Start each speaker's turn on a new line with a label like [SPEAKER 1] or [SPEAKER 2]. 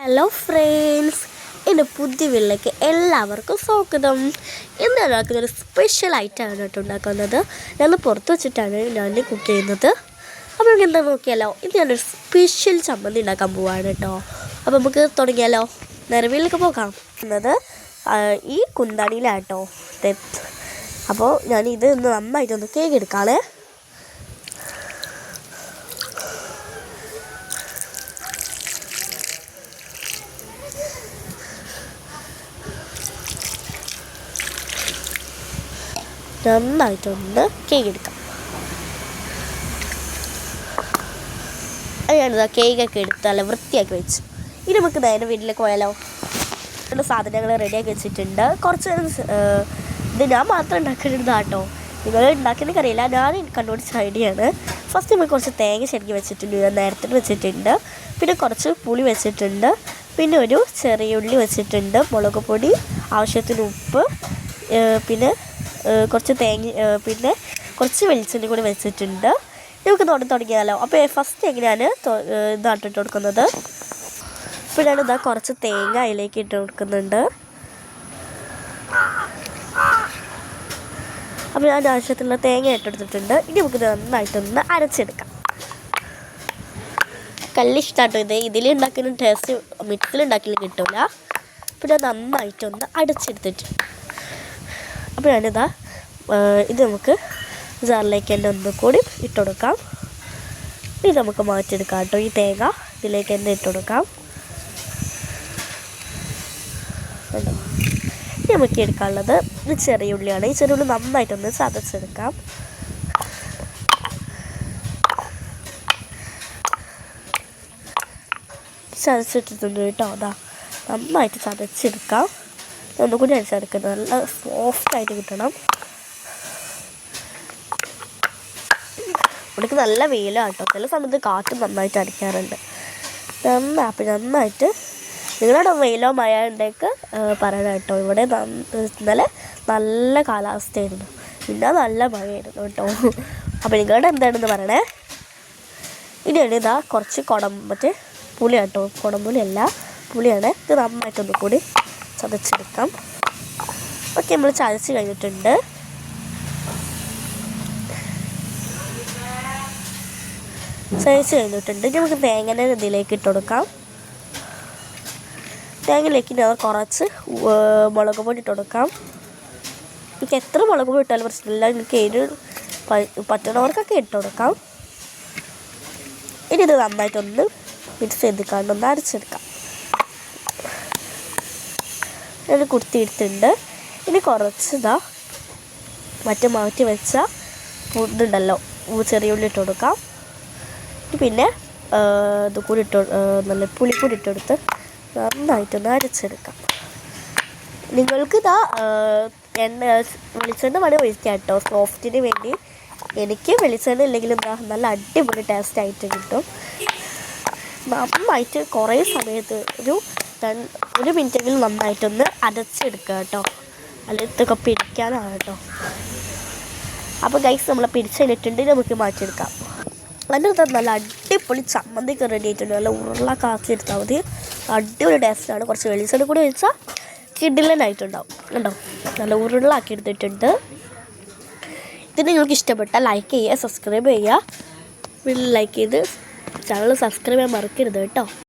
[SPEAKER 1] Hello friends, എൻ്റെ പുതിയ വീട്ടിലേക്ക് എല്ലാവർക്കും സ്വാഗതം. ഇന്ന് ഉണ്ടാക്കുന്നൊരു സ്പെഷ്യൽ ഐറ്റമാണ് കേട്ടോ ഉണ്ടാക്കുന്നത്. ഞാൻ പുറത്ത് വെച്ചിട്ടാണ് ഞാൻ കുക്ക് ചെയ്യുന്നത്. അപ്പോൾ നമുക്ക് എന്താ നോക്കിയാലോ, ഇത് ഞാനൊരു സ്പെഷ്യൽ ചമ്മന്തി ഉണ്ടാക്കാൻ പോവാണ് കേട്ടോ. അപ്പോൾ നമുക്ക് തുടങ്ങിയാലോ, നേരെ വീട്ടിലേക്ക് പോകാം. എന്നത് ഈ കുന്താണിയിലാട്ടോ. അപ്പോൾ ഞാനിത് ഒന്ന് നന്നായിട്ടൊന്ന് കേക്ക് എടുക്കാണേ. നന്നായിട്ടൊന്ന് കേക്ക് എടുക്കാം. ഞാനിതാ കേക്കൊക്കെ എടുത്ത് നല്ല വൃത്തിയാക്കി വെച്ചു. ഇനി നമുക്ക് നേരെ വീട്ടിലേക്ക് പോയാലോ. സാധനങ്ങൾ റെഡിയാക്കി വെച്ചിട്ടുണ്ട്. കുറച്ച് ഇത് ഞാൻ മാത്രം ഉണ്ടാക്കുന്നത് കേട്ടോ, നിങ്ങൾ ഉണ്ടാക്കുന്നതൊക്കെ അറിയില്ല. ഞാൻ കണ്ടുപിടിച്ച ഐഡിയയാണ്. ഫസ്റ്റ് നമ്മൾ കുറച്ച് തേങ്ങ ശരിക്കും വെച്ചിട്ടുണ്ട്, ഞാൻ നേരത്തെ വെച്ചിട്ടുണ്ട്. പിന്നെ കുറച്ച് പുളി വെച്ചിട്ടുണ്ട്. പിന്നെ ഒരു ചെറിയ ഉള്ളി വെച്ചിട്ടുണ്ട്, മുളക് പൊടി, ആവശ്യത്തിന് ഉപ്പ്, പിന്നെ കുറച്ച് തേങ്ങ, പിന്നെ കുറച്ച് വെളിച്ചെണ്ണ കൂടി വെച്ചിട്ടുണ്ട്. നമുക്ക് തുടങ്ങിയാലോ. അപ്പോൾ ഫസ്റ്റ് എങ്ങനെയാണ് ഇതാട്ടിട്ട് കൊടുക്കുന്നത്. ഇപ്പോൾ ഞാനിതാ കുറച്ച് തേങ്ങ അതിലേക്ക് ഇട്ട് കൊടുക്കുന്നുണ്ട്. അപ്പോൾ ഞാൻ ആവശ്യത്തിലുള്ള തേങ്ങ ഇട്ടെടുത്തിട്ടുണ്ട്. ഇനി നമുക്ക് നന്നായിട്ടൊന്ന് അരച്ചെടുക്കാം. കല്ലിഷ്ടാട്ടോ ഇത്. ഇതിലുണ്ടാക്കുന്ന ടേസ്റ്റ് മിക്സിലുണ്ടാക്കിയാലും കിട്ടില്ല. അപ്പോൾ ഞാൻ നന്നായിട്ടൊന്ന് അടച്ചെടുത്തിട്ടുണ്ട്. അപ്പോൾ ഞാനിതാ ഇത് നമുക്ക് ജാറിലേക്ക് തന്നെ ഒന്നും കൂടി ഇട്ട് കൊടുക്കാം. ഇത് നമുക്ക് മാറ്റിയെടുക്കാം കേട്ടോ. ഈ തേങ്ങ ഇതിലേക്ക് തന്നെ ഇട്ട് കൊടുക്കാം. കേട്ടോ, നമുക്ക് എടുക്കാനുള്ളത് ഇത് ചെറിയ ഉള്ളിയാണ്. ഈ ചെറിയ ഉള്ളി നന്നായിട്ടൊന്ന് ചതച്ചെടുക്കാം. ചതച്ചിട്ടിട്ടുണ്ട് കേട്ടോ. അതാ നന്നായിട്ട് ചതച്ചെടുക്കാം. ഒന്നുകൂടി അടിച്ചെടുക്കുന്നത് നല്ല സോഫ്റ്റായിട്ട് കിട്ടണം. ഇവിടേക്ക് നല്ല വെയിലാണ് കേട്ടോ. ചില സമയത്ത് കാറ്റ് നന്നായിട്ട് അടിക്കാറുണ്ട്. നന്നായിട്ട് നിങ്ങളുടെ വെയിലോ മഴ ഉണ്ടെങ്കിൽ പറയണം കേട്ടോ. ഇവിടെ ഇന്നലെ നല്ല കാലാവസ്ഥയായിരുന്നു, പിന്നെ നല്ല മഴയായിരുന്നു കേട്ടോ. അപ്പോൾ നിങ്ങളുടെ എന്താണെന്ന് പറയണേ. ഇനിയാണ് ഇതാ കുറച്ച് മറ്റേ പുളി കേട്ടോ. കുടംപുളിയല്ല, പുളിയാണ്. ഇത് നന്നായിട്ടൊന്ന് കൂടി ചതച്ചെടുക്കാം. ഓക്കെ, നമ്മൾ ചതച്ച് കഴിഞ്ഞിട്ടുണ്ട്. നമുക്ക് തേങ്ങ ഇതിലേക്ക് ഇട്ട് കൊടുക്കാം. തേങ്ങയിലേക്ക് ഞാൻ കുറച്ച് മുളക് പൊടി ഇട്ട് കൊടുക്കാം. എനിക്ക് എത്ര മുളക് പൊടി ഇട്ടാലും പ്രശ്നമില്ല, എനിക്ക് പറ്റുന്നവർക്കൊക്കെ ഇട്ട് കൊടുക്കാം. ഇനി ഇത് നന്നായിട്ടൊന്ന് മിക്സ് ചെയ്തിക്കാണ്ടൊന്ന് അരച്ചെടുക്കാം. ഞാൻ കുത്തിയിട്ടുണ്ട്. ഇനി കുറച്ച് മാറ്റി വെച്ച ഇതുണ്ടല്ലോ, ചെറിയ ഉള്ളി ഇട്ട് കൊടുക്കാം. പിന്നെ ഇത് കൂടി നല്ല പുളി കൂടി ഇട്ടെടുത്ത് നന്നായിട്ടൊന്ന് അരച്ചെടുക്കാം. നിങ്ങൾക്ക് വെളിച്ചെണ്ണ വേണമെങ്കിൽ ഒഴിക്കാം കേട്ടോ, സോഫ്റ്റിന് വേണ്ടി. എനിക്ക് വെളിച്ചെണ്ണ ഇല്ലെങ്കിലും നല്ല അടിപൊളി ടേസ്റ്റ് ആയിട്ട് കിട്ടും. നന്നായിട്ട് കുറേ സമയത്ത് ഒരു മിനിറ്റെങ്കിലും നന്നായിട്ടൊന്ന് അരച്ചെടുക്കുക കേട്ടോ, അല്ലെങ്കിൽ ഇതൊക്കെ പിടിക്കാനാണ് കേട്ടോ. അപ്പോൾ ഗൈസ്, നമ്മൾ പിടിച്ച് കഴിഞ്ഞിട്ടുണ്ട്. നമുക്ക് മാറ്റിയെടുക്കാം. അതിനകത്ത് നല്ല അടിപൊളി ചമ്മന്തിക്ക് റെഡി ആയിട്ടുണ്ട്. നല്ല ഉരുളക്കാക്കി എടുത്താൽ മതി, അടിപൊളി ടേസ്റ്റാണ്. കുറച്ച് വെളിച്ചെണ്ണ കൂടി വെച്ചാൽ കിടിലനായിട്ടുണ്ടാവും കേട്ടോ. നല്ല ഉരുളാക്കി എടുത്തിട്ടുണ്ട്. ഇത് നിങ്ങൾക്ക് ഇഷ്ടപ്പെട്ടാൽ ലൈക്ക് ചെയ്യുക, സബ്സ്ക്രൈബ് ചെയ്യുക. ലൈക്ക് ചെയ്ത് ചാനൽ സബ്സ്ക്രൈബ് ചെയ്യാൻ മറക്കരുത് കേട്ടോ.